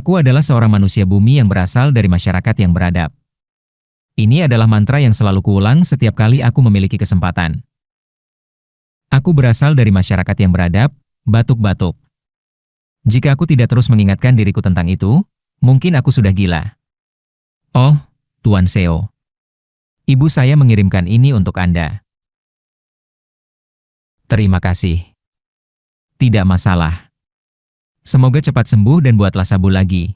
Aku adalah seorang manusia bumi yang berasal dari masyarakat yang beradab. Ini adalah mantra yang selalu kuulang setiap kali aku memiliki kesempatan. Aku berasal dari masyarakat yang beradab, batuk-batuk. Jika aku tidak terus mengingatkan diriku tentang itu, mungkin aku sudah gila. Oh, Tuan Seo. Ibu saya mengirimkan ini untuk Anda. Terima kasih. Tidak masalah. Semoga cepat sembuh dan buatlah sabu lagi.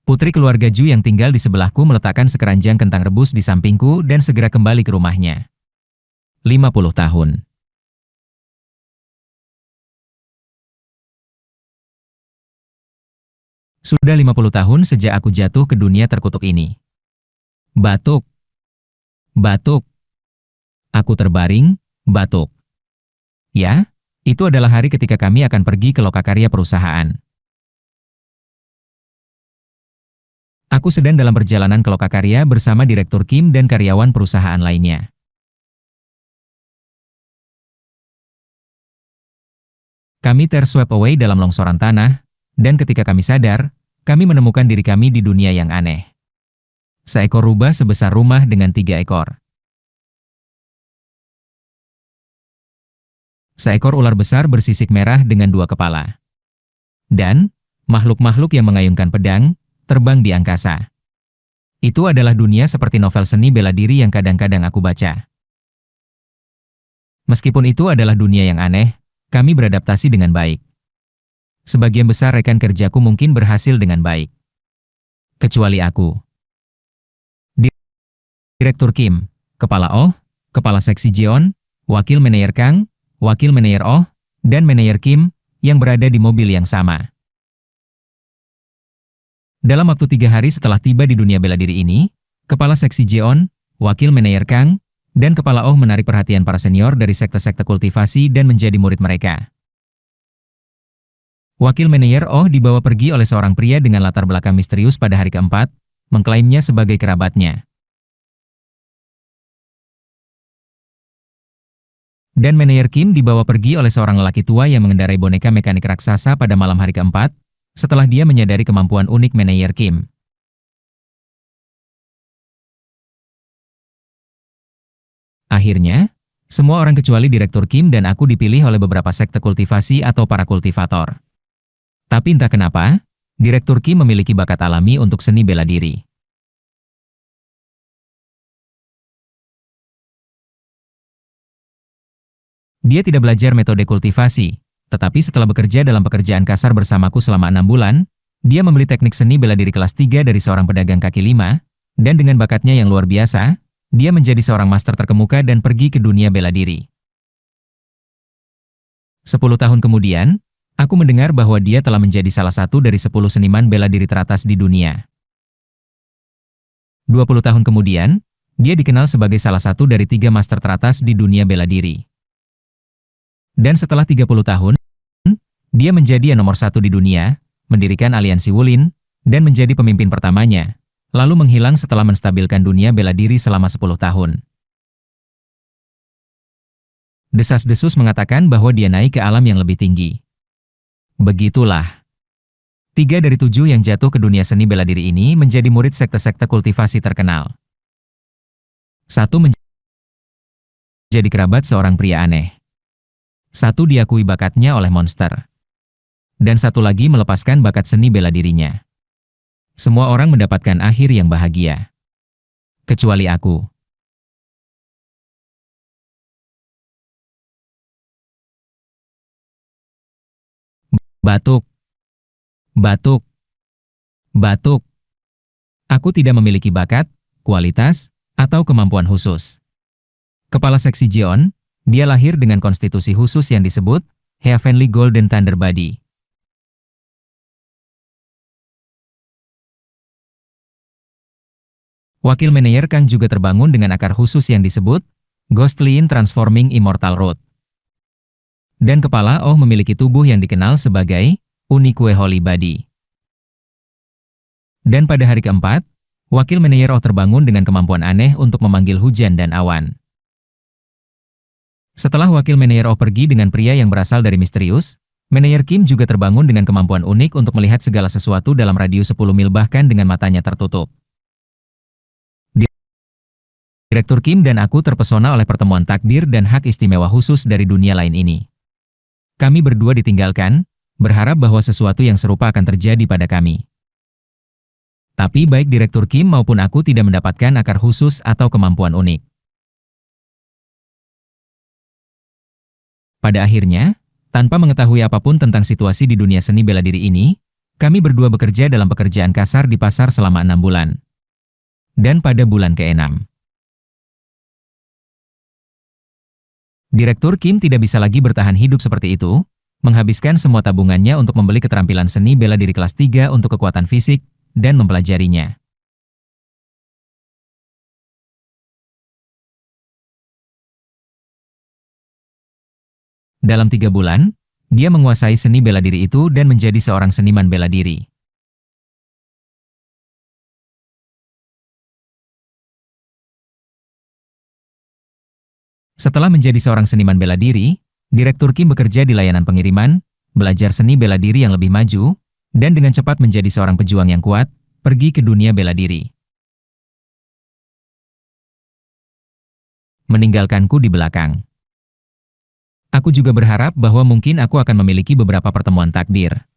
Putri keluarga Ju yang tinggal di sebelahku meletakkan sekeranjang kentang rebus di sampingku dan segera kembali ke rumahnya. 50 tahun. Sudah 50 tahun sejak aku jatuh ke dunia terkutuk ini. Batuk. Batuk. Aku terbaring, batuk. Ya, itu adalah hari ketika kami akan pergi ke lokakarya perusahaan. Aku sedang dalam perjalanan ke lokakarya bersama Direktur Kim dan karyawan perusahaan lainnya. Kami terswept away dalam longsoran tanah, dan ketika kami sadar, kami menemukan diri kami di dunia yang aneh. Seekor rubah sebesar rumah dengan 3 ekor. Seekor ular besar bersisik merah dengan 2 kepala. Dan, makhluk-makhluk yang mengayunkan pedang, terbang di angkasa. Itu adalah dunia seperti novel seni bela diri yang kadang-kadang aku baca. Meskipun itu adalah dunia yang aneh, kami beradaptasi dengan baik. Sebagian besar rekan kerjaku mungkin berhasil dengan baik. Kecuali aku. Direktur Kim, Kepala Oh, Kepala Seksi Jeon, Wakil Manajer Kang, Wakil Manajer Oh, dan Manajer Kim, yang berada di mobil yang sama. Dalam waktu 3 hari setelah tiba di dunia bela diri ini, Kepala Seksi Jeon, Wakil Manajer Kang, dan Kepala Oh menarik perhatian para senior dari sekte-sekte kultivasi dan menjadi murid mereka. Wakil Manajer Oh dibawa pergi oleh seorang pria dengan latar belakang misterius pada hari keempat, mengklaimnya sebagai kerabatnya. Dan Manajer Kim dibawa pergi oleh seorang lelaki tua yang mengendarai boneka mekanik raksasa pada malam hari keempat, setelah dia menyadari kemampuan unik Manajer Kim. Akhirnya, semua orang kecuali Direktur Kim dan aku dipilih oleh beberapa sekte kultivasi atau para kultivator. Tapi entah kenapa, Direktur Kim memiliki bakat alami untuk seni bela diri. Dia tidak belajar metode kultivasi, tetapi setelah bekerja dalam pekerjaan kasar bersamaku selama 6 bulan, dia membeli teknik seni bela diri kelas 3 dari seorang pedagang kaki 5, dan dengan bakatnya yang luar biasa, dia menjadi seorang master terkemuka dan pergi ke dunia bela diri. 10 tahun kemudian, aku mendengar bahwa dia telah menjadi salah satu dari 10 seniman bela diri teratas di dunia. 20 tahun kemudian, dia dikenal sebagai salah satu dari 3 master teratas di dunia bela diri. Dan setelah 30 tahun, dia menjadi yang nomor 1 di dunia, mendirikan aliansi Wulin, dan menjadi pemimpin pertamanya, lalu menghilang setelah menstabilkan dunia bela diri selama 10 tahun. Desas-desus mengatakan bahwa dia naik ke alam yang lebih tinggi. Begitulah. 3 dari 7 yang jatuh ke dunia seni bela diri ini menjadi murid sekte-sekte kultivasi terkenal. 1 menjadi kerabat seorang pria aneh. 1 diakui bakatnya oleh monster. Dan 1 lagi melepaskan bakat seni bela dirinya. Semua orang mendapatkan akhir yang bahagia. Kecuali aku. Batuk. Batuk. Batuk. Aku tidak memiliki bakat, kualitas, atau kemampuan khusus. Kepala Seksi Jeon, dia lahir dengan konstitusi khusus yang disebut Heavenly Golden Thunder Body. Wakil Manajer Kang juga terbangun dengan akar khusus yang disebut Ghostly Transforming Immortal Root. Dan Kepala Oh memiliki tubuh yang dikenal sebagai Unique Holy Body. Dan pada hari keempat, Wakil Manajer Oh terbangun dengan kemampuan aneh untuk memanggil hujan dan awan. Setelah Wakil Manajer Oh pergi dengan pria yang berasal dari misterius, Manajer Kim juga terbangun dengan kemampuan unik untuk melihat segala sesuatu dalam radius 10 mil bahkan dengan matanya tertutup. Direktur Kim dan aku terpesona oleh pertemuan takdir dan hak istimewa khusus dari dunia lain ini. Kami berdua ditinggalkan, berharap bahwa sesuatu yang serupa akan terjadi pada kami. Tapi baik Direktur Kim maupun aku tidak mendapatkan akar khusus atau kemampuan unik. Pada akhirnya, tanpa mengetahui apapun tentang situasi di dunia seni bela diri ini, kami berdua bekerja dalam pekerjaan kasar di pasar selama 6 bulan. Dan pada bulan ke-6, Direktur Kim tidak bisa lagi bertahan hidup seperti itu, menghabiskan semua tabungannya untuk membeli keterampilan seni bela diri kelas 3 untuk kekuatan fisik, dan mempelajarinya. Dalam 3 bulan, dia menguasai seni bela diri itu dan menjadi seorang seniman bela diri. Setelah menjadi seorang seniman bela diri, Direktur Kim bekerja di layanan pengiriman, belajar seni bela diri yang lebih maju, dan dengan cepat menjadi seorang pejuang yang kuat, pergi ke dunia bela diri. Meninggalkanku di belakang. Aku juga berharap bahwa mungkin aku akan memiliki beberapa pertemuan takdir.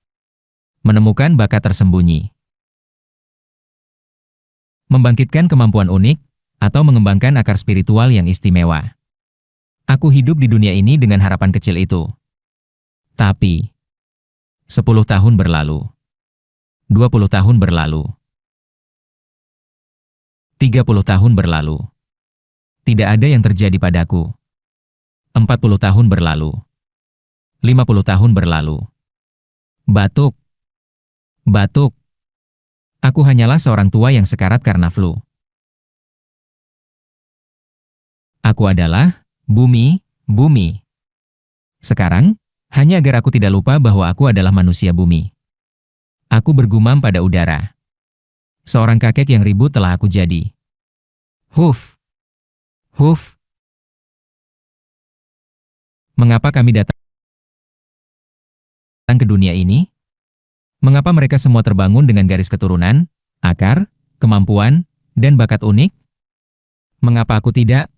Menemukan bakat tersembunyi. Membangkitkan kemampuan unik, atau mengembangkan akar spiritual yang istimewa. Aku hidup di dunia ini dengan harapan kecil itu. Tapi, 10 tahun berlalu. 20 tahun berlalu. 30 tahun berlalu. Tidak ada yang terjadi padaku. 40 tahun berlalu. 50 tahun berlalu. Batuk. Batuk. Aku hanyalah seorang tua yang sekarat karena flu. Aku adalah bumi, bumi. Sekarang, hanya agar aku tidak lupa bahwa aku adalah manusia bumi. Aku bergumam pada udara. Seorang kakek yang ribut telah aku jadi. Huf. Huf. Mengapa kami datang ke dunia ini? Mengapa mereka semua terbangun dengan garis keturunan, akar, kemampuan, dan bakat unik? Mengapa aku tidak?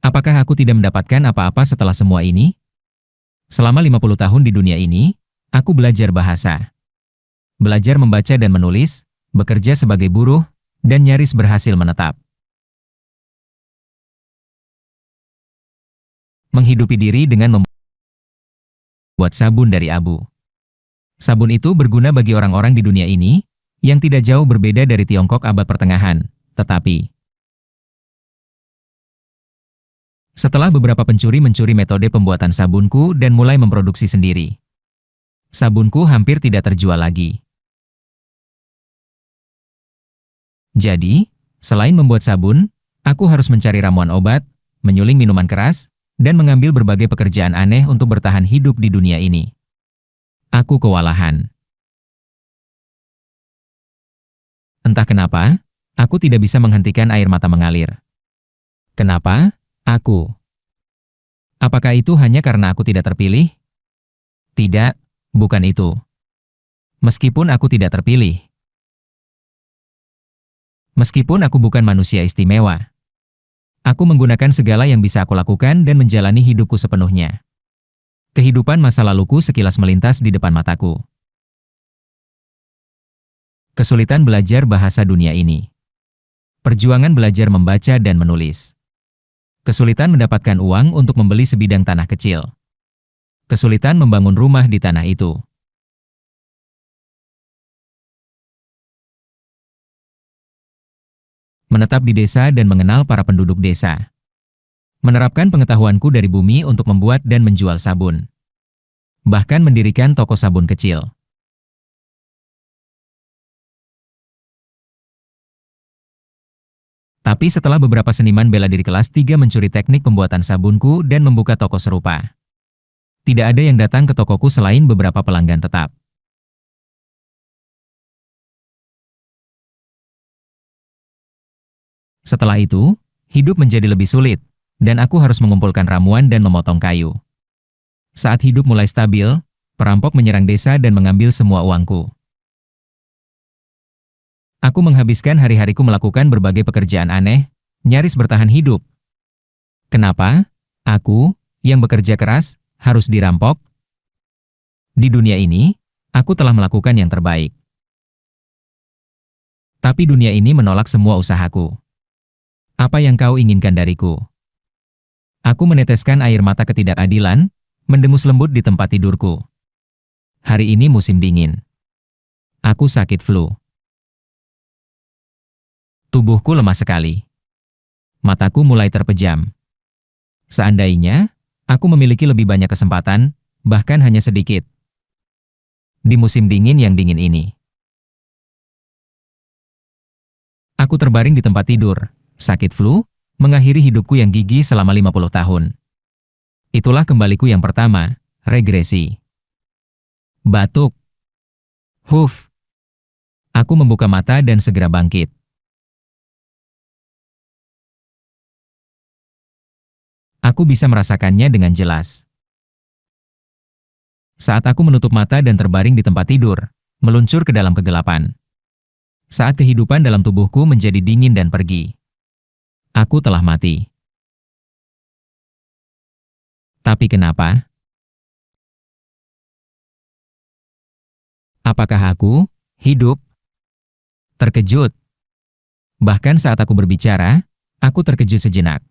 Apakah aku tidak mendapatkan apa-apa setelah semua ini? Selama 50 tahun di dunia ini, aku belajar bahasa. Belajar membaca dan menulis, bekerja sebagai buruh, dan nyaris berhasil menetap. Menghidupi diri dengan membuat sabun dari abu. Sabun itu berguna bagi orang-orang di dunia ini, yang tidak jauh berbeda dari Tiongkok abad pertengahan, tetapi setelah beberapa pencuri mencuri metode pembuatan sabunku dan mulai memproduksi sendiri, sabunku hampir tidak terjual lagi. Jadi, selain membuat sabun, aku harus mencari ramuan obat, menyuling minuman keras, dan mengambil berbagai pekerjaan aneh untuk bertahan hidup di dunia ini. Aku kewalahan. Entah kenapa, aku tidak bisa menghentikan air mata mengalir. Kenapa? Aku. Apakah itu hanya karena aku tidak terpilih? Tidak, bukan itu. Meskipun aku tidak terpilih. Meskipun aku bukan manusia istimewa. Aku menggunakan segala yang bisa aku lakukan dan menjalani hidupku sepenuhnya. Kehidupan masa laluku sekilas melintas di depan mataku. Kesulitan belajar bahasa dunia ini. Perjuangan belajar membaca dan menulis. Kesulitan mendapatkan uang untuk membeli sebidang tanah kecil. Kesulitan membangun rumah di tanah itu. Menetap di desa dan mengenal para penduduk desa. Menerapkan pengetahuanku dari bumi untuk membuat dan menjual sabun. Bahkan mendirikan toko sabun kecil. Tapi setelah beberapa seniman bela diri kelas 3 mencuri teknik pembuatan sabunku dan membuka toko serupa, tidak ada yang datang ke tokoku selain beberapa pelanggan tetap. Setelah itu, hidup menjadi lebih sulit, dan aku harus mengumpulkan ramuan dan memotong kayu. Saat hidup mulai stabil, perampok menyerang desa dan mengambil semua uangku. Aku menghabiskan hari-hariku melakukan berbagai pekerjaan aneh, nyaris bertahan hidup. Kenapa? Aku, yang bekerja keras, harus dirampok? Di dunia ini, aku telah melakukan yang terbaik. Tapi dunia ini menolak semua usahaku. Apa yang kau inginkan dariku? Aku meneteskan air mata ketidakadilan, mendengus lembut di tempat tidurku. Hari ini musim dingin. Aku sakit flu. Tubuhku lemah sekali. Mataku mulai terpejam. Seandainya, aku memiliki lebih banyak kesempatan, bahkan hanya sedikit. Di musim dingin yang dingin ini. Aku terbaring di tempat tidur, sakit flu, mengakhiri hidupku yang gigih selama 50 tahun. Itulah kembaliku yang pertama, regresi. Batuk. Huf. Aku membuka mata dan segera bangkit. Aku bisa merasakannya dengan jelas. Saat aku menutup mata dan terbaring di tempat tidur, meluncur ke dalam kegelapan. Saat kehidupan dalam tubuhku menjadi dingin dan pergi. Aku telah mati. Tapi kenapa? Apakah aku hidup? Terkejut. Bahkan saat aku berbicara, aku terkejut sejenak.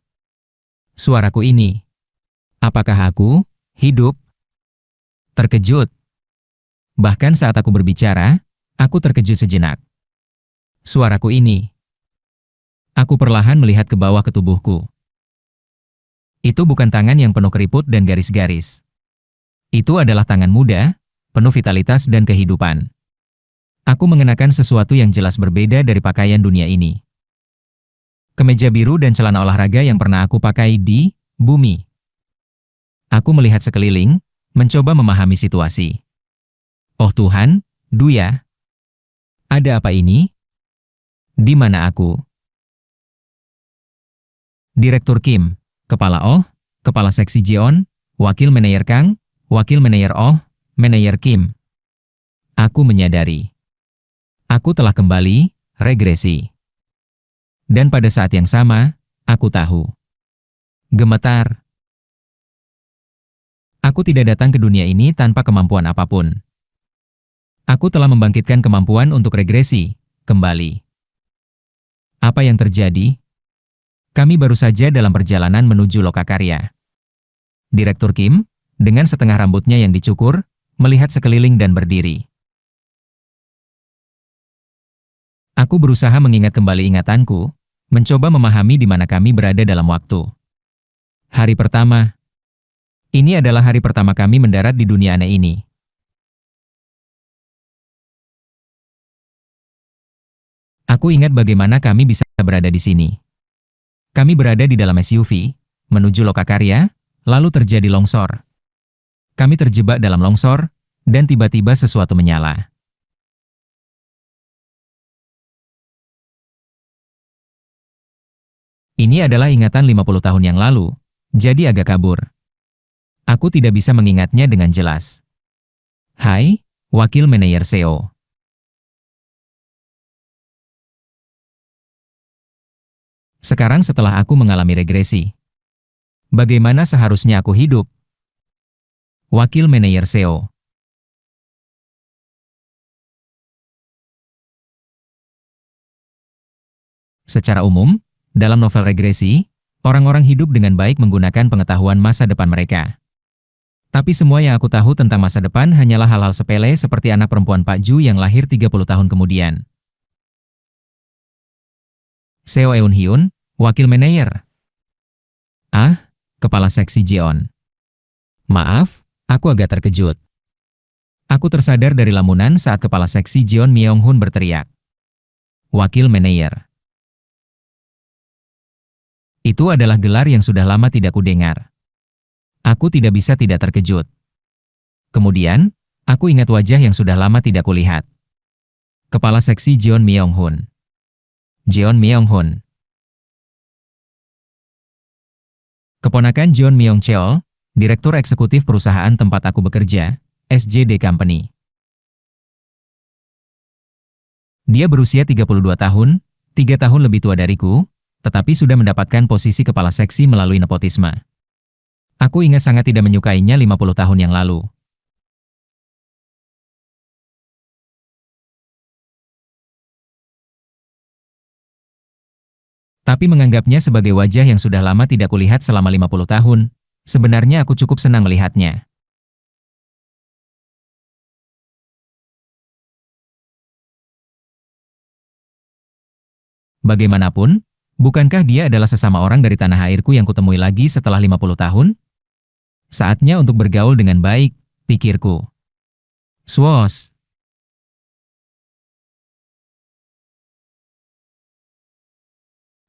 Suaraku ini. Apakah aku hidup? Terkejut. Bahkan saat aku berbicara, aku terkejut sejenak. Suaraku ini. Aku perlahan melihat ke bawah ke tubuhku. Itu bukan tangan yang penuh keriput dan garis-garis. Itu adalah tangan muda, penuh vitalitas dan kehidupan. Aku mengenakan sesuatu yang jelas berbeda dari pakaian dunia ini. Kemeja biru dan celana olahraga yang pernah aku pakai di bumi. Aku melihat sekeliling, mencoba memahami situasi. Oh Tuhan, Duya. Ada apa ini? Di mana aku? Direktur Kim, Kepala Oh, Kepala Seksi Jeon, Wakil Manajer Kang, Wakil Manajer Oh, Manajer Kim. Aku menyadari. Aku telah kembali, regresi. Dan pada saat yang sama, aku tahu. Gemetar. Aku tidak datang ke dunia ini tanpa kemampuan apapun. Aku telah membangkitkan kemampuan untuk regresi, kembali. Apa yang terjadi? Kami baru saja dalam perjalanan menuju Lokakarya. Direktur Kim, dengan setengah rambutnya yang dicukur, melihat sekeliling dan berdiri. Aku berusaha mengingat kembali ingatanku, mencoba memahami di mana kami berada dalam waktu. Hari pertama. Ini adalah hari pertama kami mendarat di dunia aneh ini. Aku ingat bagaimana kami bisa berada di sini. Kami berada di dalam SUV, menuju Lokakarya, lalu terjadi longsor. Kami terjebak dalam longsor, dan tiba-tiba sesuatu menyala. Ini adalah ingatan 50 tahun yang lalu, jadi agak kabur. Aku tidak bisa mengingatnya dengan jelas. Hai, Wakil Manajer SEO. Sekarang setelah aku mengalami regresi, bagaimana seharusnya aku hidup? Wakil Manajer SEO. Secara umum, dalam novel regresi, orang-orang hidup dengan baik menggunakan pengetahuan masa depan mereka. Tapi semua yang aku tahu tentang masa depan hanyalah hal-hal sepele seperti anak perempuan Pak Ju yang lahir 30 tahun kemudian. Seo Eun Hyun, Wakil Manajer. Ah, Kepala Seksi Jeon. Maaf, aku agak terkejut. Aku tersadar dari lamunan saat Kepala Seksi Jeon Myung Hun berteriak. Wakil Manajer. Itu adalah gelar yang sudah lama tidak kudengar. Aku tidak bisa tidak terkejut. Kemudian, aku ingat wajah yang sudah lama tidak kulihat. Kepala Seksi Jeon Myung Hun. Jeon Myung Hun. Keponakan John Myong Cheol, Direktur Eksekutif perusahaan tempat aku bekerja, SJD Company. Dia berusia 32 tahun, 3 tahun lebih tua dariku, tetapi sudah mendapatkan posisi kepala seksi melalui nepotisme. Aku ingat sangat tidak menyukainya 50 tahun yang lalu. Tapi menganggapnya sebagai wajah yang sudah lama tidak kulihat selama 50 tahun, sebenarnya aku cukup senang melihatnya. Bagaimanapun, bukankah dia adalah sesama orang dari tanah airku yang kutemui lagi setelah 50 tahun? Saatnya untuk bergaul dengan baik, pikirku. Swos.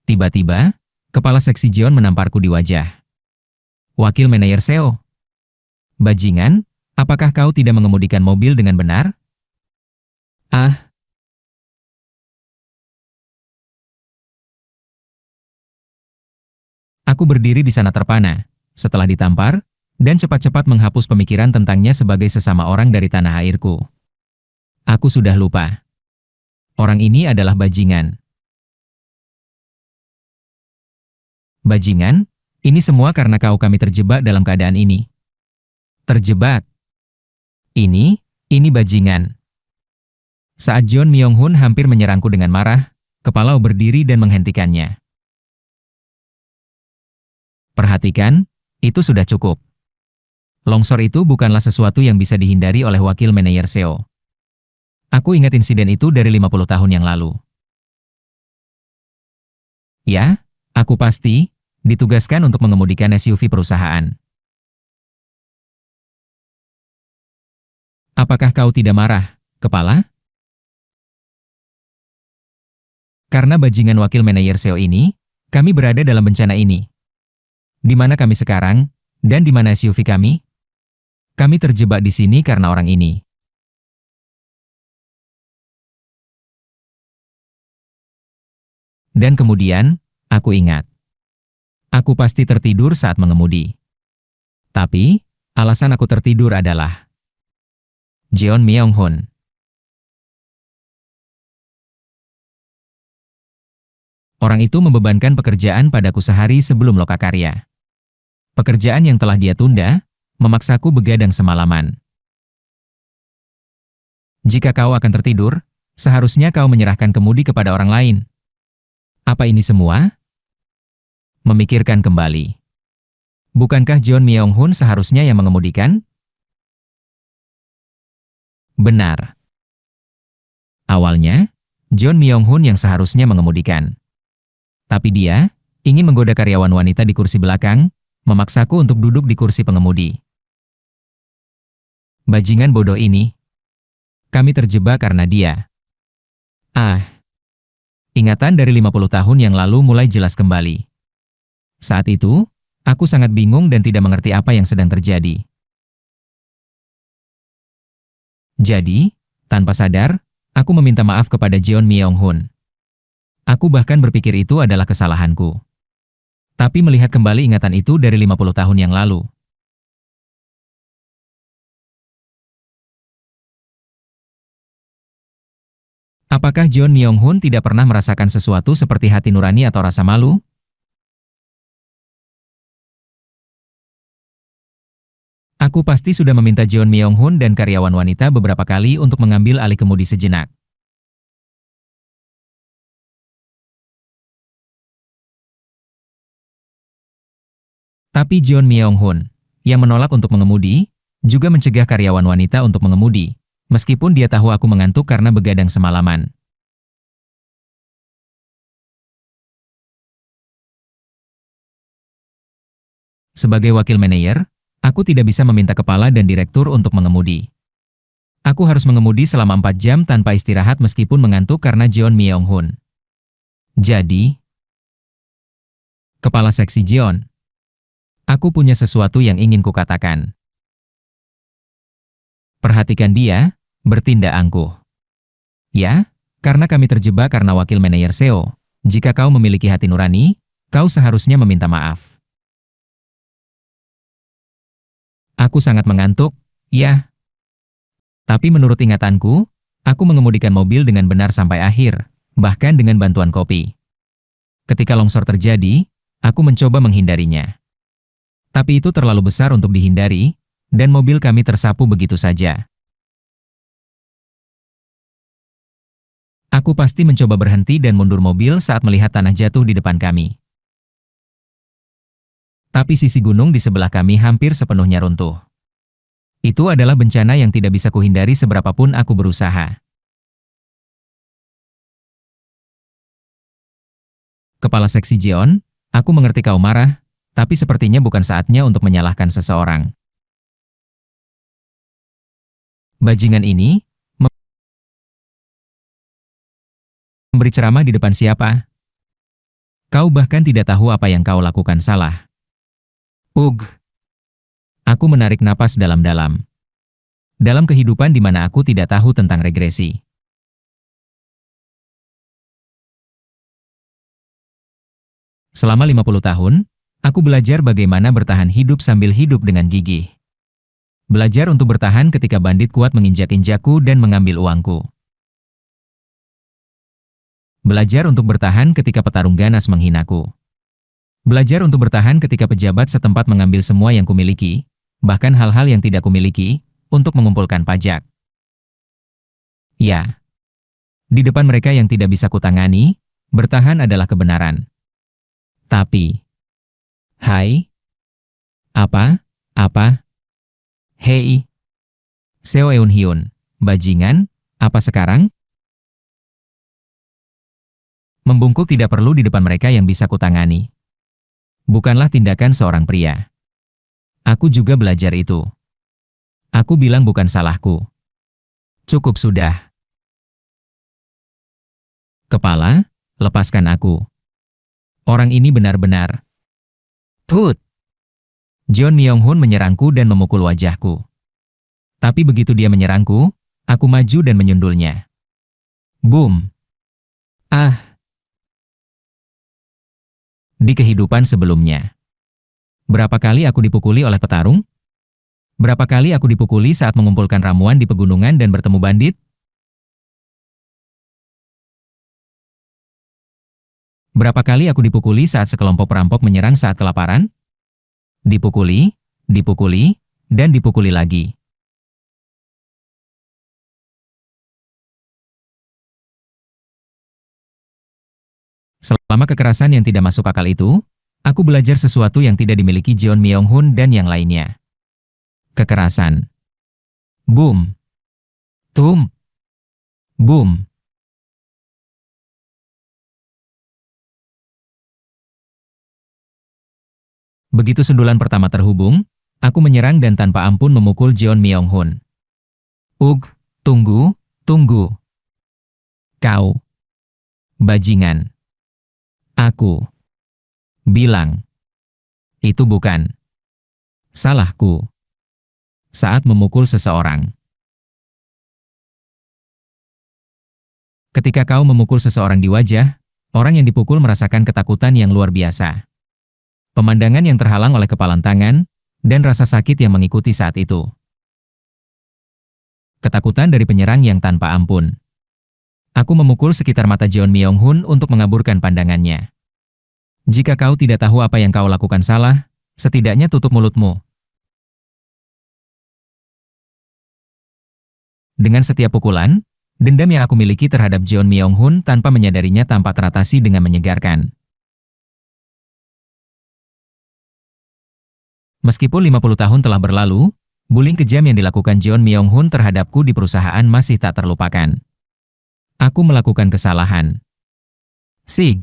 Tiba-tiba, kepala seksi Jeon menamparku di wajah. Wakil manajer SEO. Bajingan, apakah kau tidak mengemudikan mobil dengan benar? Ah, aku berdiri di sana terpana, setelah ditampar, dan cepat-cepat menghapus pemikiran tentangnya sebagai sesama orang dari tanah airku. Aku sudah lupa. Orang ini adalah bajingan. Bajingan, ini semua karena kami terjebak dalam keadaan ini. Terjebak. Ini bajingan. Saat John Myong-hun hampir menyerangku dengan marah, kepala berdiri dan menghentikannya. Perhatikan, itu sudah cukup. Longsor itu bukanlah sesuatu yang bisa dihindari oleh wakil manajer SEO. Aku ingat insiden itu dari 50 tahun yang lalu. Ya, aku pasti ditugaskan untuk mengemudikan SUV perusahaan. Apakah kau tidak marah, kepala? Karena bajingan wakil manajer SEO ini, kami berada dalam bencana ini. Di mana kami sekarang, dan di mana SUV kami? Kami terjebak di sini karena orang ini. Dan kemudian, aku ingat. Aku pasti tertidur saat mengemudi. Tapi, alasan aku tertidur adalah Jeon Myong-hun. Orang itu membebankan pekerjaan padaku sehari sebelum lokakarya. Pekerjaan yang telah dia tunda, memaksaku begadang semalaman. Jika kau akan tertidur, seharusnya kau menyerahkan kemudi kepada orang lain. Apa ini semua? Memikirkan kembali. Bukankah John Myong-hun seharusnya yang mengemudikan? Benar. Awalnya, John Myong-hun yang seharusnya mengemudikan. Tapi dia ingin menggoda karyawan wanita di kursi belakang, memaksaku untuk duduk di kursi pengemudi. Bajingan bodoh ini. Kami terjebak karena dia. Ah, ingatan dari 50 tahun yang lalu mulai jelas kembali. Saat itu, aku sangat bingung dan tidak mengerti apa yang sedang terjadi. Jadi, tanpa sadar, aku meminta maaf kepada Jeon Myong-hun. Aku bahkan berpikir itu adalah kesalahanku. Tapi melihat kembali ingatan itu dari 50 tahun yang lalu. Apakah John Myong-hun tidak pernah merasakan sesuatu seperti hati nurani atau rasa malu? Aku pasti sudah meminta John Myong-hun dan karyawan wanita beberapa kali untuk mengambil alih kemudi sejenak. Tapi John Myong-hun, yang menolak untuk mengemudi, juga mencegah karyawan wanita untuk mengemudi, meskipun dia tahu aku mengantuk karena begadang semalaman. Sebagai wakil manajer, aku tidak bisa meminta kepala dan direktur untuk mengemudi. Aku harus mengemudi selama 4 jam tanpa istirahat meskipun mengantuk karena John Myong-hun. Jadi, kepala seksi Jeon, aku punya sesuatu yang ingin kukatakan. Perhatikan dia, bertindak angkuh. Ya, karena kami terjebak karena wakil manajer SEO. Jika kau memiliki hati nurani, kau seharusnya meminta maaf. Aku sangat mengantuk, ya. Tapi menurut ingatanku, aku mengemudikan mobil dengan benar sampai akhir, bahkan dengan bantuan kopi. Ketika longsor terjadi, aku mencoba menghindarinya. Tapi itu terlalu besar untuk dihindari, dan mobil kami tersapu begitu saja. Aku pasti mencoba berhenti dan mundur mobil saat melihat tanah jatuh di depan kami. Tapi sisi gunung di sebelah kami hampir sepenuhnya runtuh. Itu adalah bencana yang tidak bisa kuhindari seberapapun aku berusaha. Kepala Seksi Jeon, aku mengerti kau marah, tapi sepertinya bukan saatnya untuk menyalahkan seseorang. Bajingan ini memberi ceramah di depan siapa? Kau bahkan tidak tahu apa yang kau lakukan salah. Ugh. Aku menarik napas dalam-dalam. Dalam kehidupan di mana aku tidak tahu tentang regresi. Selama 50 tahun, aku belajar bagaimana bertahan hidup sambil hidup dengan gigih. Belajar untuk bertahan ketika bandit kuat menginjak-injakku dan mengambil uangku. Belajar untuk bertahan ketika petarung ganas menghinaku. Belajar untuk bertahan ketika pejabat setempat mengambil semua yang kumiliki, bahkan hal-hal yang tidak kumiliki, untuk mengumpulkan pajak. Ya, di depan mereka yang tidak bisa kutangani, bertahan adalah kebenaran. Tapi, hai, apa, hei, Seo Eun Hyun, bajingan, apa sekarang? Membungkuk tidak perlu di depan mereka yang bisa kutangani. Bukanlah tindakan seorang pria. Aku juga belajar itu. Aku bilang bukan salahku. Cukup sudah. Kepala, lepaskan aku. Orang ini benar-benar. Tut. Jeon Myung-hun menyerangku dan memukul wajahku. Tapi begitu dia menyerangku, aku maju dan menyundulnya. Boom. Ah. Di kehidupan sebelumnya. Berapa kali aku dipukuli oleh petarung? Berapa kali aku dipukuli saat mengumpulkan ramuan di pegunungan dan bertemu bandit? Berapa kali aku dipukuli saat sekelompok perampok menyerang saat kelaparan? Dipukuli, dipukuli, dan dipukuli lagi. Selama kekerasan yang tidak masuk akal itu, aku belajar sesuatu yang tidak dimiliki Jeon Myung-hun dan yang lainnya. Kekerasan. Boom. Tum. Boom. Begitu sundulan pertama terhubung, aku menyerang dan tanpa ampun memukul Jeon Myung-hun. Ugh, tunggu. Kau. Bajingan. Aku. Bilang. Itu bukan salahku. Saat memukul seseorang. Ketika kau memukul seseorang di wajah, orang yang dipukul merasakan ketakutan yang luar biasa. Pemandangan yang terhalang oleh kepalan tangan, dan rasa sakit yang mengikuti saat itu. Ketakutan dari penyerang yang tanpa ampun. Aku memukul sekitar mata Jeon Myung-hun untuk mengaburkan pandangannya. Jika kau tidak tahu apa yang kau lakukan salah, setidaknya tutup mulutmu. Dengan setiap pukulan, dendam yang aku miliki terhadap Jeon Myung-hun tanpa menyadarinya tampak teratasi dengan menyegarkan. Meskipun 50 tahun telah berlalu, bullying kejam yang dilakukan Jeon Myung-hun terhadapku di perusahaan masih tak terlupakan. Aku melakukan kesalahan. Sig.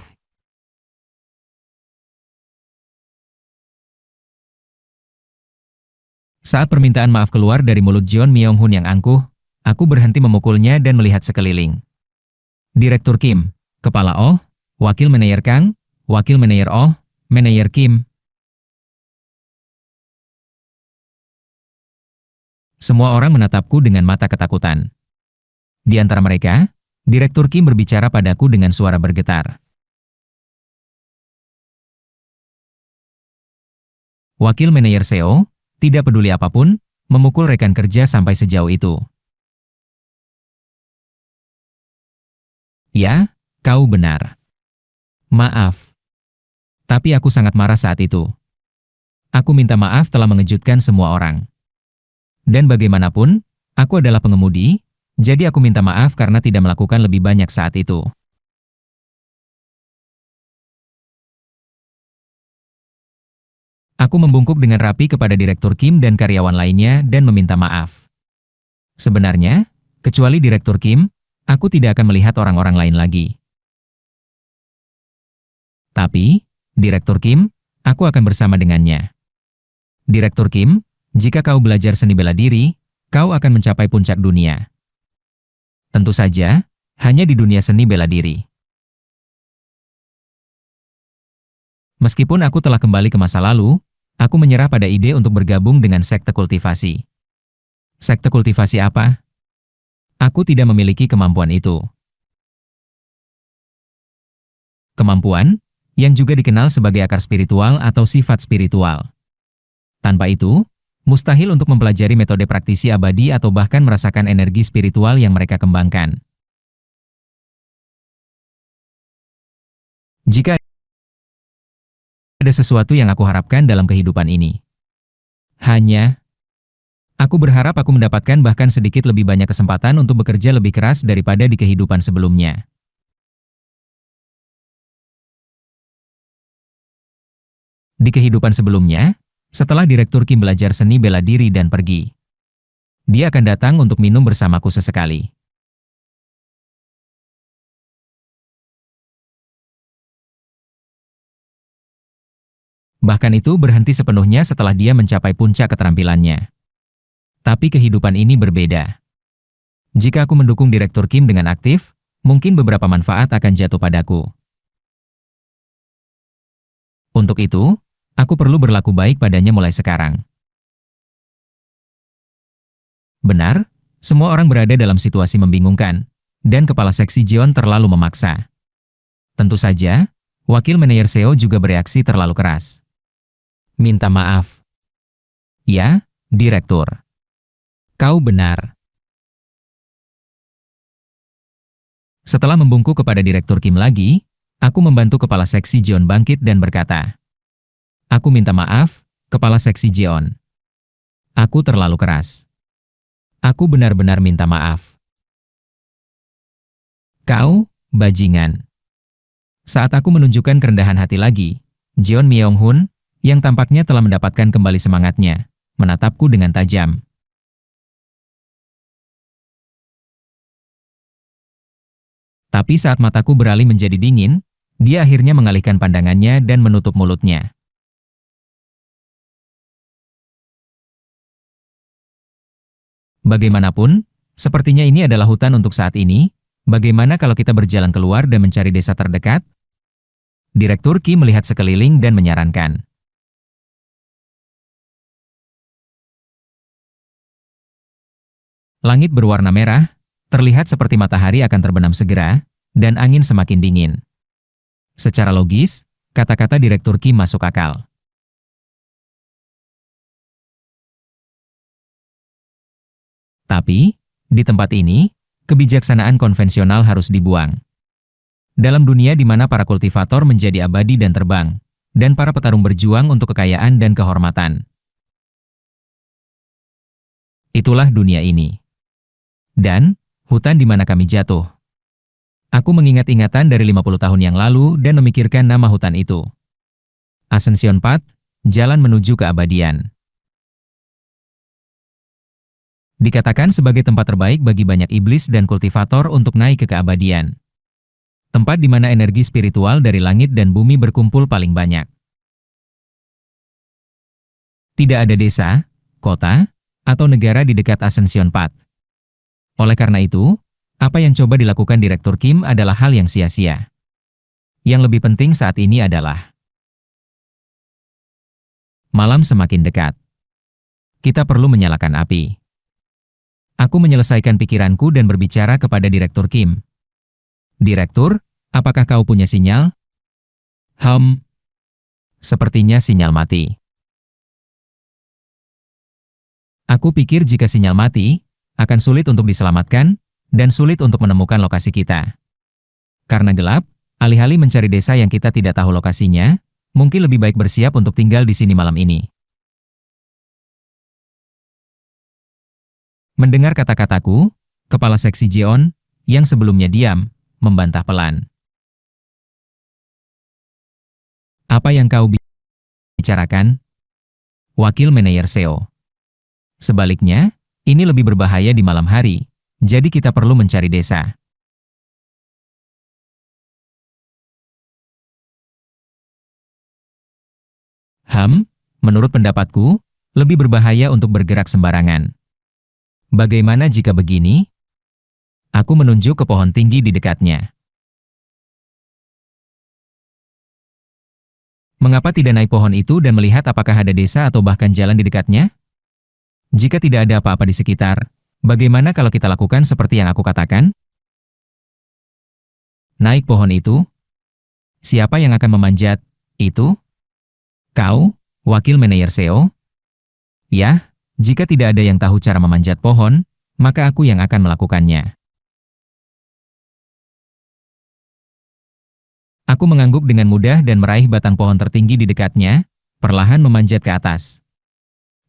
Saat permintaan maaf keluar dari mulut Jeon Myung-hun yang angkuh, aku berhenti memukulnya dan melihat sekeliling. Direktur Kim, Kepala Oh, Wakil Manajer Kang, Wakil Manajer Oh, Manajer Kim. Semua orang menatapku dengan mata ketakutan. Di antara mereka, Direktur Kim berbicara padaku dengan suara bergetar. Wakil Manajer Seo, Tidak peduli apapun, memukul rekan kerja sampai sejauh itu. Ya, kau benar. Maaf. Tapi aku sangat marah saat itu. Aku minta maaf telah mengejutkan semua orang. Dan bagaimanapun, aku adalah pengemudi, jadi aku minta maaf karena tidak melakukan lebih banyak saat itu. Aku membungkuk dengan rapi kepada Direktur Kim dan karyawan lainnya dan meminta maaf. Sebenarnya, kecuali Direktur Kim, aku tidak akan melihat orang-orang lain lagi. Tapi, Direktur Kim, aku akan bersama dengannya. Direktur Kim, jika kau belajar seni bela diri, kau akan mencapai puncak dunia. Tentu saja, hanya di dunia seni bela diri. Meskipun aku telah kembali ke masa lalu, aku menyerah pada ide untuk bergabung dengan sekte kultivasi. Sekte kultivasi apa? Aku tidak memiliki kemampuan itu. Kemampuan, yang juga dikenal sebagai akar spiritual atau sifat spiritual. Tanpa itu, mustahil untuk mempelajari metode praktisi abadi atau bahkan merasakan energi spiritual yang mereka kembangkan. Jika ada sesuatu yang aku harapkan dalam kehidupan ini, aku berharap aku mendapatkan bahkan sedikit lebih banyak kesempatan untuk bekerja lebih keras daripada di kehidupan sebelumnya. Di kehidupan sebelumnya, setelah Direktur Kim belajar seni bela diri dan pergi, dia akan datang untuk minum bersamaku sesekali. Bahkan itu berhenti sepenuhnya setelah dia mencapai puncak keterampilannya. Tapi kehidupan ini berbeda. Jika aku mendukung Direktur Kim dengan aktif, mungkin beberapa manfaat akan jatuh padaku. Untuk itu, aku perlu berlaku baik padanya mulai sekarang. Benar, semua orang berada dalam situasi membingungkan, dan Kepala Seksi Jeon terlalu memaksa. Tentu saja, Wakil Manajer Seo juga bereaksi terlalu keras. Minta maaf. Ya, Direktur. Kau benar. Setelah membungkuk kepada Direktur Kim lagi, aku membantu Kepala Seksi Jeon bangkit dan berkata, "Aku minta maaf, Kepala Seksi Jeon. Aku terlalu keras. Aku benar-benar minta maaf." Kau, bajingan. Saat aku menunjukkan kerendahan hati lagi, Jeon Myung-hun, yang tampaknya telah mendapatkan kembali semangatnya, menatapku dengan tajam. Tapi saat mataku beralih menjadi dingin, dia akhirnya mengalihkan pandangannya dan menutup mulutnya. Bagaimanapun, sepertinya ini adalah hutan untuk saat ini. Bagaimana kalau kita berjalan keluar dan mencari desa terdekat? Direktur Ki melihat sekeliling dan menyarankan. Langit berwarna merah, terlihat seperti matahari akan terbenam segera, dan angin semakin dingin. Secara logis, kata-kata Direktur Ki masuk akal. Tapi, di tempat ini, kebijaksanaan konvensional harus dibuang. Dalam dunia di mana para kultivator menjadi abadi dan terbang, dan para petarung berjuang untuk kekayaan dan kehormatan. Itulah dunia ini. Dan, hutan di mana kami jatuh. Aku mengingat ingatan dari 50 tahun yang lalu dan memikirkan nama hutan itu. Ascension Path, jalan menuju keabadian. Dikatakan sebagai tempat terbaik bagi banyak iblis dan kultivator untuk naik ke keabadian. Tempat di mana energi spiritual dari langit dan bumi berkumpul paling banyak. Tidak ada desa, kota, atau negara di dekat Ascension Path. Oleh karena itu, apa yang coba dilakukan Direktur Kim adalah hal yang sia-sia. Yang lebih penting saat ini adalah malam semakin dekat. Kita perlu menyalakan api. Aku menyelesaikan pikiranku dan berbicara kepada Direktur Kim. Direktur, apakah kau punya sinyal? Sepertinya sinyal mati. Aku pikir jika sinyal mati, akan sulit untuk diselamatkan, dan sulit untuk menemukan lokasi kita. Karena gelap, alih-alih mencari desa yang kita tidak tahu lokasinya, mungkin lebih baik bersiap untuk tinggal di sini malam ini. Mendengar kata-kataku, Kepala Seksi Jeon, yang sebelumnya diam, membantah pelan. Apa yang kau bicarakan? Wakil Manajer Seo. Sebaliknya, ini lebih berbahaya di malam hari, jadi kita perlu mencari desa. Menurut pendapatku, lebih berbahaya untuk bergerak sembarangan. Bagaimana jika begini? Aku menunjuk ke pohon tinggi di dekatnya. Mengapa tidak naik pohon itu dan melihat apakah ada desa atau bahkan jalan di dekatnya? Jika tidak ada apa-apa di sekitar, bagaimana kalau kita lakukan seperti yang aku katakan? Naik pohon itu? Siapa yang akan memanjat? Itu? Kau, Wakil Manajer Seo? Ya, jika tidak ada yang tahu cara memanjat pohon, maka aku yang akan melakukannya. Aku mengangguk dengan mudah dan meraih batang pohon tertinggi di dekatnya, perlahan memanjat ke atas.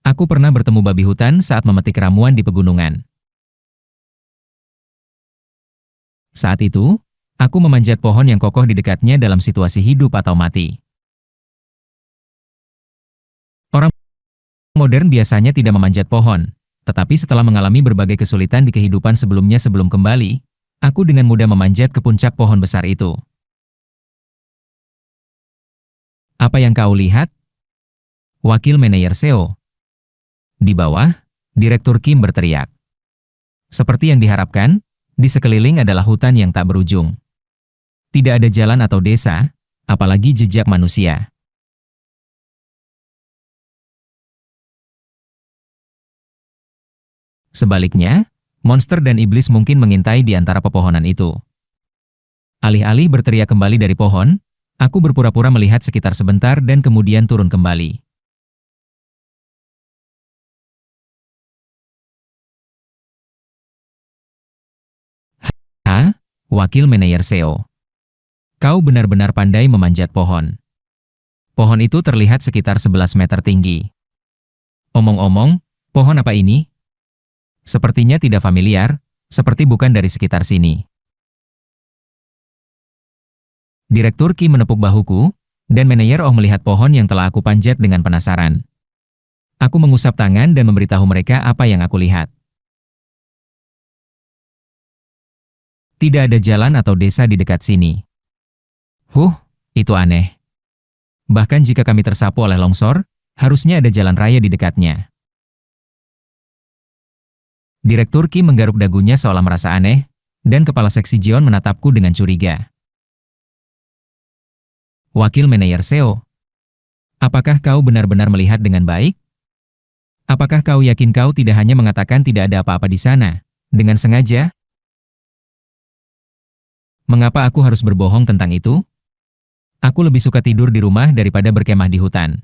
Aku pernah bertemu babi hutan saat memetik ramuan di pegunungan. Saat itu, aku memanjat pohon yang kokoh di dekatnya dalam situasi hidup atau mati. Orang modern biasanya tidak memanjat pohon, tetapi setelah mengalami berbagai kesulitan di kehidupan sebelumnya sebelum kembali, aku dengan mudah memanjat ke puncak pohon besar itu. Apa yang kau lihat? Wakil Manajer Seo. Di bawah, Direktur Kim berteriak. Seperti yang diharapkan, di sekeliling adalah hutan yang tak berujung. Tidak ada jalan atau desa, apalagi jejak manusia. Sebaliknya, monster dan iblis mungkin mengintai di antara pepohonan itu. Alih-alih berteriak kembali dari pohon, aku berpura-pura melihat sekitar sebentar dan kemudian turun kembali. Wakil Manajer Seo. Kau benar-benar pandai memanjat pohon. Pohon itu terlihat sekitar 11 meter tinggi. Omong-omong, pohon apa ini? Sepertinya tidak familiar, seperti bukan dari sekitar sini. Direktur Kim menepuk bahuku, dan Manajer Oh melihat pohon yang telah aku panjat dengan penasaran. Aku mengusap tangan dan memberitahu mereka apa yang aku lihat. Tidak ada jalan atau desa di dekat sini. Itu aneh. Bahkan jika kami tersapu oleh longsor, harusnya ada jalan raya di dekatnya. Direktur Kim menggaruk dagunya seolah merasa aneh, dan Kepala Seksi Jeon menatapku dengan curiga. Wakil Manajer Seo, apakah kau benar-benar melihat dengan baik? Apakah kau yakin kau tidak hanya mengatakan tidak ada apa-apa di sana, dengan sengaja? Mengapa aku harus berbohong tentang itu? Aku lebih suka tidur di rumah daripada berkemah di hutan.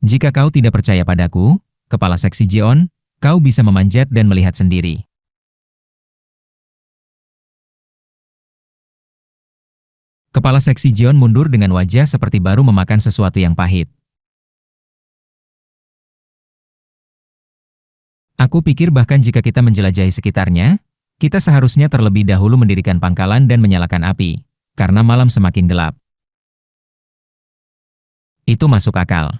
Jika kau tidak percaya padaku, Kepala Seksi Jeon, kau bisa memanjat dan melihat sendiri. Kepala Seksi Jeon mundur dengan wajah seperti baru memakan sesuatu yang pahit. Aku pikir bahkan jika kita menjelajahi sekitarnya, kita seharusnya terlebih dahulu mendirikan pangkalan dan menyalakan api, karena malam semakin gelap. Itu masuk akal.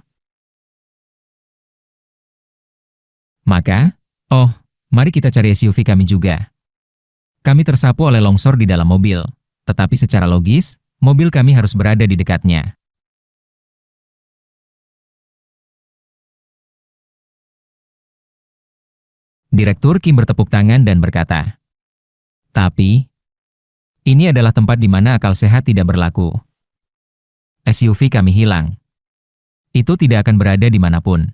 Maka, mari kita cari SUV kami juga. Kami tersapu oleh longsor di dalam mobil, tetapi secara logis, mobil kami harus berada di dekatnya. Direktur Kim bertepuk tangan dan berkata, tapi, ini adalah tempat di mana akal sehat tidak berlaku. SUV kami hilang. Itu tidak akan berada di manapun.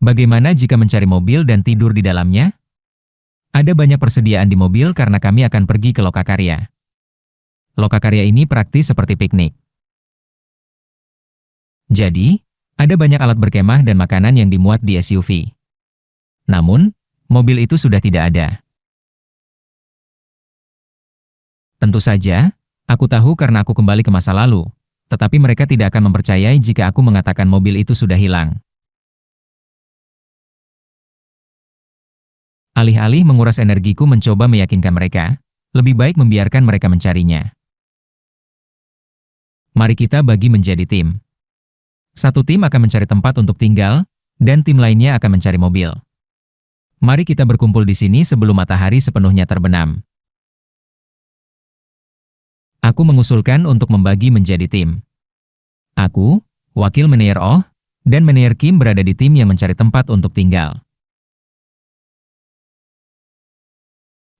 Bagaimana jika mencari mobil dan tidur di dalamnya? Ada banyak persediaan di mobil karena kami akan pergi ke Lokakarya. Lokakarya ini praktis seperti piknik. Jadi, ada banyak alat berkemah dan makanan yang dimuat di SUV. Namun, mobil itu sudah tidak ada. Tentu saja, aku tahu karena aku kembali ke masa lalu, tetapi mereka tidak akan mempercayai jika aku mengatakan mobil itu sudah hilang. Alih-alih menguras energiku mencoba meyakinkan mereka, lebih baik membiarkan mereka mencarinya. Mari kita bagi menjadi tim. Satu tim akan mencari tempat untuk tinggal, dan tim lainnya akan mencari mobil. Mari kita berkumpul di sini sebelum matahari sepenuhnya terbenam. Aku mengusulkan untuk membagi menjadi tim. Aku, wakil manajer Oh, dan manajer Kim berada di tim yang mencari tempat untuk tinggal.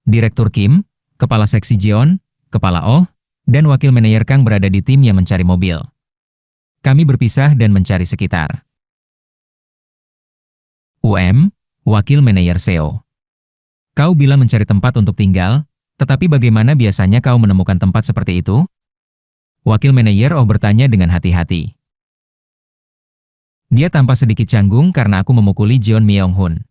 Direktur Kim, kepala seksi Jeon, kepala Oh, dan wakil manajer Kang berada di tim yang mencari mobil. Kami berpisah dan mencari sekitar. Wakil manajer SEO. Kau bilang mencari tempat untuk tinggal, tetapi bagaimana biasanya kau menemukan tempat seperti itu? Wakil manajer Oh bertanya dengan hati-hati. Dia tampak sedikit canggung karena aku memukuli Jeon Myung-hun.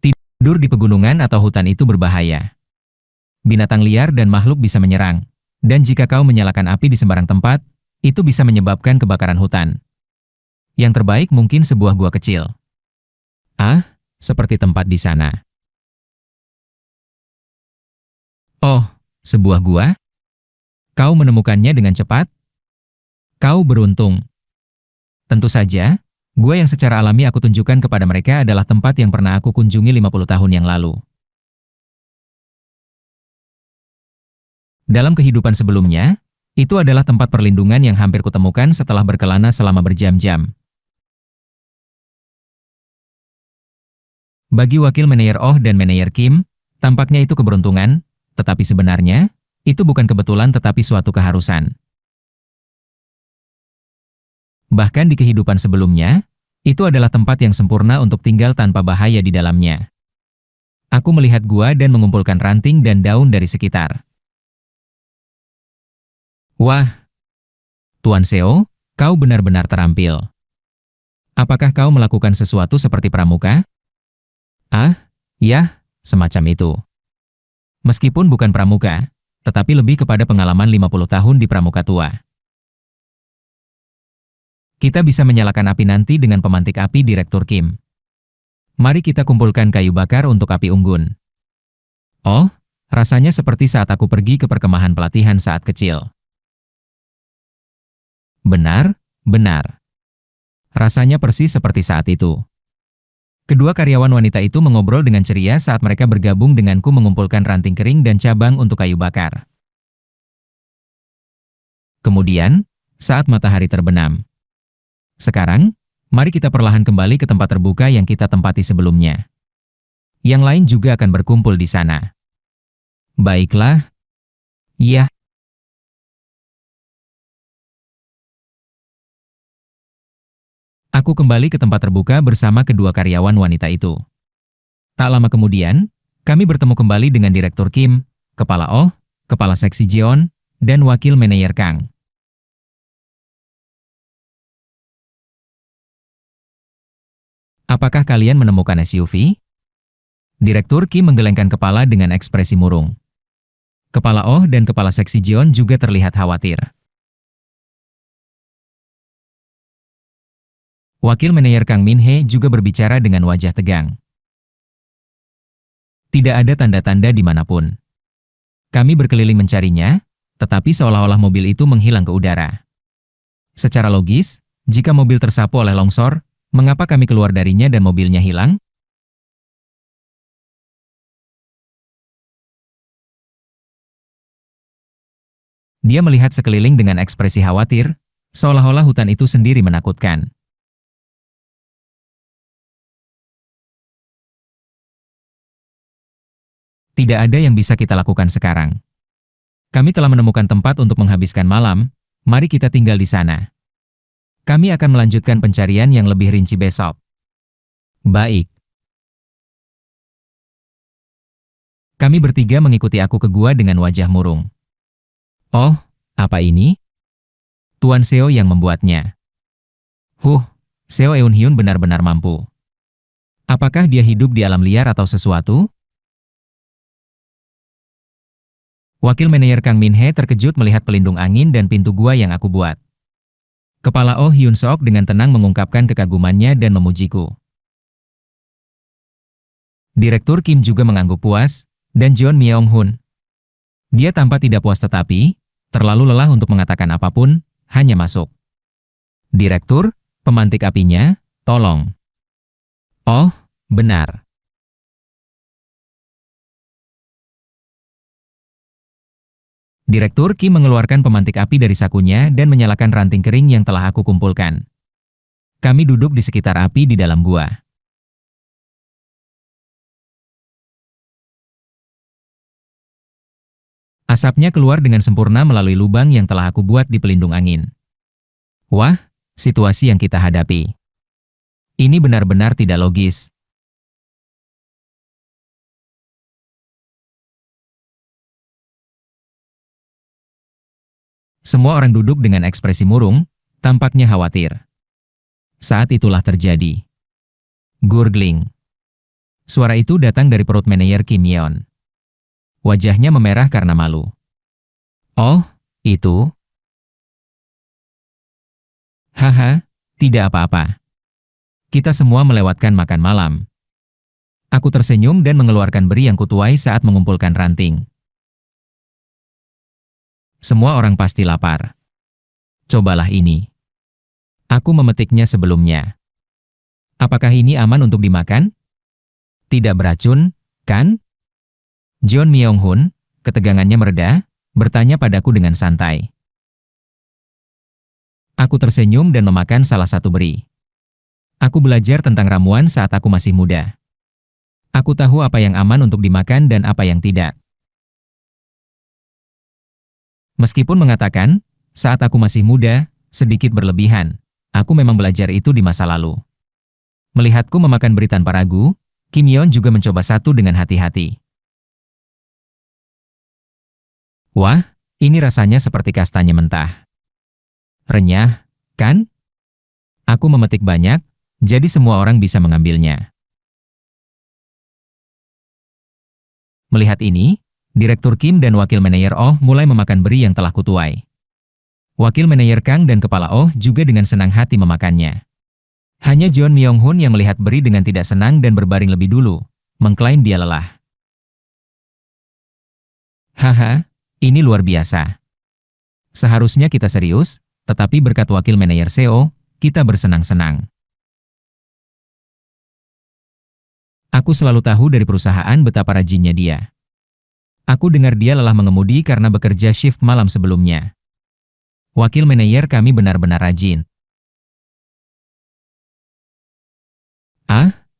Tidur di pegunungan atau hutan itu berbahaya. Binatang liar dan makhluk bisa menyerang. Dan jika kau menyalakan api di sembarang tempat, itu bisa menyebabkan kebakaran hutan. Yang terbaik mungkin sebuah gua kecil. Ah, seperti tempat di sana. Oh, sebuah gua? Kau menemukannya dengan cepat? Kau beruntung. Tentu saja, gua yang secara alami aku tunjukkan kepada mereka adalah tempat yang pernah aku kunjungi 50 tahun yang lalu. Dalam kehidupan sebelumnya, itu adalah tempat perlindungan yang hampir kutemukan setelah berkelana selama berjam-jam. Bagi wakil manajer Oh dan manajer Kim, tampaknya itu keberuntungan, tetapi sebenarnya, itu bukan kebetulan tetapi suatu keharusan. Bahkan di kehidupan sebelumnya, itu adalah tempat yang sempurna untuk tinggal tanpa bahaya di dalamnya. Aku melihat gua dan mengumpulkan ranting dan daun dari sekitar. Wah, Tuan Seo, kau benar-benar terampil. Apakah kau melakukan sesuatu seperti pramuka? Ah, ya, semacam itu. Meskipun bukan pramuka, tetapi lebih kepada pengalaman 50 tahun di pramuka tua. Kita bisa menyalakan api nanti dengan pemantik api Direktur Kim. Mari kita kumpulkan kayu bakar untuk api unggun. Oh, rasanya seperti saat aku pergi ke perkemahan pelatihan saat kecil. Benar, benar. Rasanya persis seperti saat itu. Kedua karyawan wanita itu mengobrol dengan ceria saat mereka bergabung denganku mengumpulkan ranting kering dan cabang untuk kayu bakar. Kemudian, saat matahari terbenam. Sekarang, mari kita perlahan kembali ke tempat terbuka yang kita tempati sebelumnya. Yang lain juga akan berkumpul di sana. Baiklah. Iya. Aku kembali ke tempat terbuka bersama kedua karyawan wanita itu. Tak lama kemudian, kami bertemu kembali dengan Direktur Kim, Kepala Oh, Kepala Seksi Jeon, dan Wakil Manajer Kang. Apakah kalian menemukan SUV? Direktur Kim menggelengkan kepala dengan ekspresi murung. Kepala Oh dan Kepala Seksi Jeon juga terlihat khawatir. Wakil manajer Kang Min Hee juga berbicara dengan wajah tegang. Tidak ada tanda-tanda dimanapun. Kami berkeliling mencarinya, tetapi seolah-olah mobil itu menghilang ke udara. Secara logis, jika mobil tersapu oleh longsor, mengapa kami keluar darinya dan mobilnya hilang? Dia melihat sekeliling dengan ekspresi khawatir, seolah-olah hutan itu sendiri menakutkan. Tidak ada yang bisa kita lakukan sekarang. Kami telah menemukan tempat untuk menghabiskan malam, mari kita tinggal di sana. Kami akan melanjutkan pencarian yang lebih rinci besok. Baik. Kami bertiga mengikuti aku ke gua dengan wajah murung. Oh, apa ini? Tuan Seo yang membuatnya. Seo Eun-hyun benar-benar mampu. Apakah dia hidup di alam liar atau sesuatu? Wakil manajer Kang Min-hee terkejut melihat pelindung angin dan pintu gua yang aku buat. Kepala Oh Hyun-seok dengan tenang mengungkapkan kekagumannya dan memujiku. Direktur Kim juga mengangguk puas, dan Jeon Myung-hun. Dia tampak tidak puas tetapi, terlalu lelah untuk mengatakan apapun, hanya masuk. Direktur, pemantik apinya, tolong. Oh, benar. Direktur Kim mengeluarkan pemantik api dari sakunya dan menyalakan ranting kering yang telah aku kumpulkan. Kami duduk di sekitar api di dalam gua. Asapnya keluar dengan sempurna melalui lubang yang telah aku buat di pelindung angin. Wah, situasi yang kita hadapi. Ini benar-benar tidak logis. Semua orang duduk dengan ekspresi murung, tampaknya khawatir. Saat itulah terjadi. Gurgling. Suara itu datang dari perut manajer Kim Yeon. Wajahnya memerah karena malu. Oh, itu? Haha, tidak apa-apa. Kita semua melewatkan makan malam. Aku tersenyum dan mengeluarkan beri yang kutuai saat mengumpulkan ranting. Semua orang pasti lapar. Cobalah ini. Aku memetiknya sebelumnya. Apakah ini aman untuk dimakan? Tidak beracun, kan? Jeon Myung-hun, ketegangannya mereda, bertanya padaku dengan santai. Aku tersenyum dan memakan salah satu beri. Aku belajar tentang ramuan saat aku masih muda. Aku tahu apa yang aman untuk dimakan dan apa yang tidak. Meskipun mengatakan, saat aku masih muda, sedikit berlebihan, aku memang belajar itu di masa lalu. Melihatku memakan beri tanpa ragu, Kim Yeon juga mencoba satu dengan hati-hati. Wah, ini rasanya seperti kastanya mentah. Renyah, kan? Aku memetik banyak, jadi semua orang bisa mengambilnya. Melihat ini, Direktur Kim dan Wakil Manajer Oh mulai memakan beri yang telah kutuai. Wakil Manajer Kang dan Kepala Oh juga dengan senang hati memakannya. Hanya Jeon Myung-hun yang melihat beri dengan tidak senang dan berbaring lebih dulu, mengklaim dia lelah. Haha, ini luar biasa. Seharusnya kita serius, tetapi berkat Wakil Manajer Seo, kita bersenang-senang. Aku selalu tahu dari perusahaan betapa rajinnya dia. Aku dengar dia lelah mengemudi karena bekerja shift malam sebelumnya. Wakil manajer kami benar-benar rajin.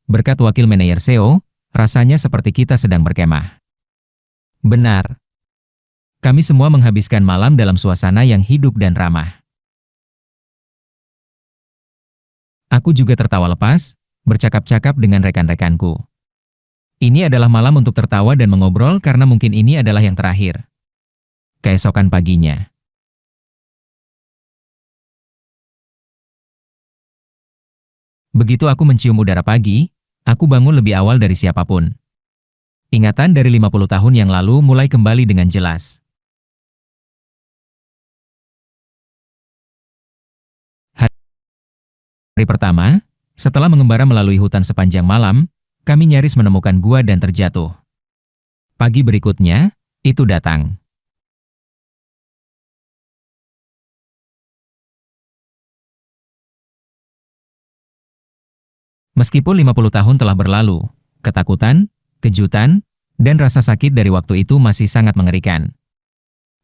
Berkat wakil manajer Seo, rasanya seperti kita sedang berkemah. Benar. Kami semua menghabiskan malam dalam suasana yang hidup dan ramah. Aku juga tertawa lepas, bercakap-cakap dengan rekan-rekanku. Ini adalah malam untuk tertawa dan mengobrol karena mungkin ini adalah yang terakhir. Keesokan paginya. Begitu aku mencium udara pagi, aku bangun lebih awal dari siapapun. Ingatan dari 50 tahun yang lalu mulai kembali dengan jelas. Hari pertama, setelah mengembara melalui hutan sepanjang malam, kami nyaris menemukan gua dan terjatuh. Pagi berikutnya, itu datang. Meskipun 50 tahun telah berlalu, ketakutan, kejutan, dan rasa sakit dari waktu itu masih sangat mengerikan.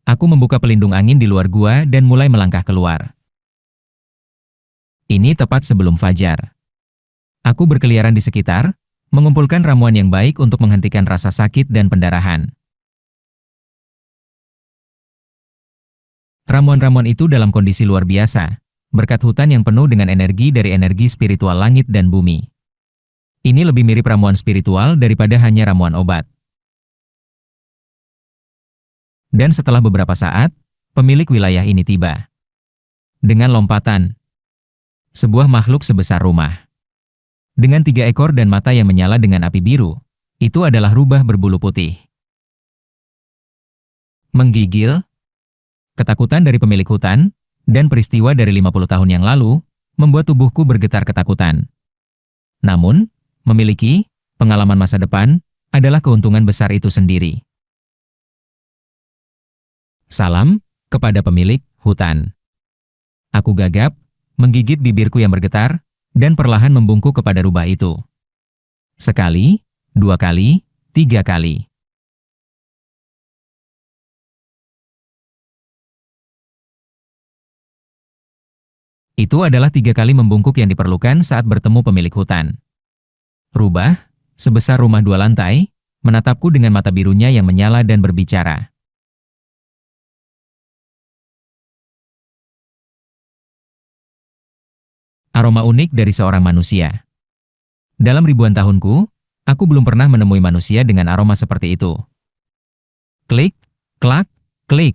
Aku membuka pelindung angin di luar gua dan mulai melangkah keluar. Ini tepat sebelum fajar. Aku berkeliaran di sekitar, mengumpulkan ramuan yang baik untuk menghentikan rasa sakit dan pendarahan. Ramuan-ramuan itu dalam kondisi luar biasa, berkat hutan yang penuh dengan energi dari energi spiritual langit dan bumi. Ini lebih mirip ramuan spiritual daripada hanya ramuan obat. Dan setelah beberapa saat, pemilik wilayah ini tiba. Dengan lompatan, sebuah makhluk sebesar rumah. Dengan 3 ekor dan mata yang menyala dengan api biru, itu adalah rubah berbulu putih. Menggigil, ketakutan dari pemilik hutan, dan peristiwa dari 50 tahun yang lalu, membuat tubuhku bergetar ketakutan. Namun, memiliki pengalaman masa depan adalah keuntungan besar itu sendiri. Salam kepada pemilik hutan. Aku gagap, menggigit bibirku yang bergetar, dan perlahan membungkuk kepada rubah itu. Sekali, 2 kali, 3 kali. Itu adalah 3 kali membungkuk yang diperlukan saat bertemu pemilik hutan. Rubah, sebesar rumah 2 lantai, menatapku dengan mata birunya yang menyala dan berbicara. Aroma unik dari seorang manusia. Dalam ribuan tahunku, aku belum pernah menemui manusia dengan aroma seperti itu. Klik, klak, klik.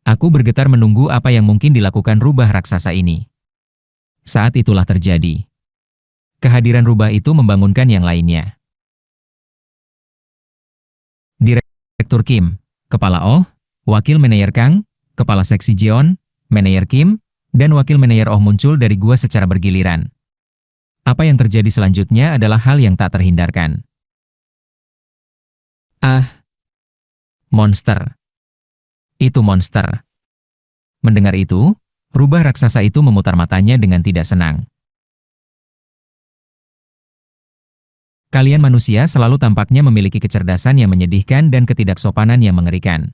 Aku bergetar menunggu apa yang mungkin dilakukan rubah raksasa ini. Saat itulah terjadi. Kehadiran rubah itu membangunkan yang lainnya. Direktur Kim, Kepala Oh, Wakil Manajer Kang, Kepala Seksi Jeon, Manajer Kim, dan Wakil Manajer Oh muncul dari gua secara bergiliran. Apa yang terjadi selanjutnya adalah hal yang tak terhindarkan. Ah, monster. Itu monster. Mendengar itu, rubah raksasa itu memutar matanya dengan tidak senang. Kalian manusia selalu tampaknya memiliki kecerdasan yang menyedihkan dan ketidaksopanan yang mengerikan.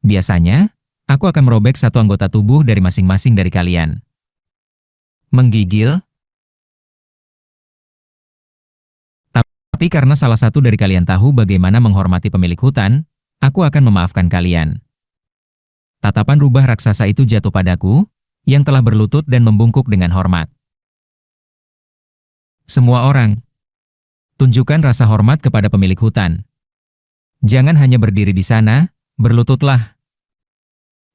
Biasanya, aku akan merobek satu anggota tubuh dari masing-masing dari kalian. Menggigil. Tapi karena salah satu dari kalian tahu bagaimana menghormati pemilik hutan, aku akan memaafkan kalian. Tatapan rubah raksasa itu jatuh padaku, yang telah berlutut dan membungkuk dengan hormat. Semua orang, tunjukkan rasa hormat kepada pemilik hutan. Jangan hanya berdiri di sana, berlututlah.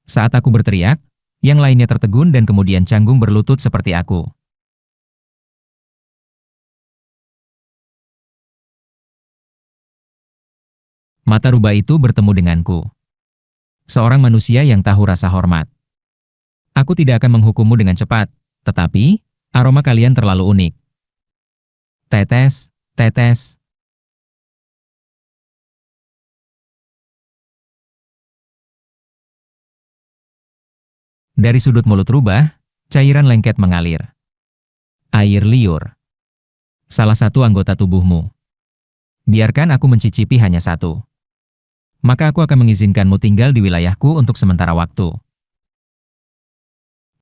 Saat aku berteriak, yang lainnya tertegun dan kemudian canggung berlutut seperti aku. Mata rubah itu bertemu denganku. Seorang manusia yang tahu rasa hormat. Aku tidak akan menghukummu dengan cepat, tetapi aroma kalian terlalu unik. Tetes, tetes. Dari sudut mulut rubah, cairan lengket mengalir. Air liur. Salah satu anggota tubuhmu. Biarkan aku mencicipi hanya satu. Maka aku akan mengizinkanmu tinggal di wilayahku untuk sementara waktu.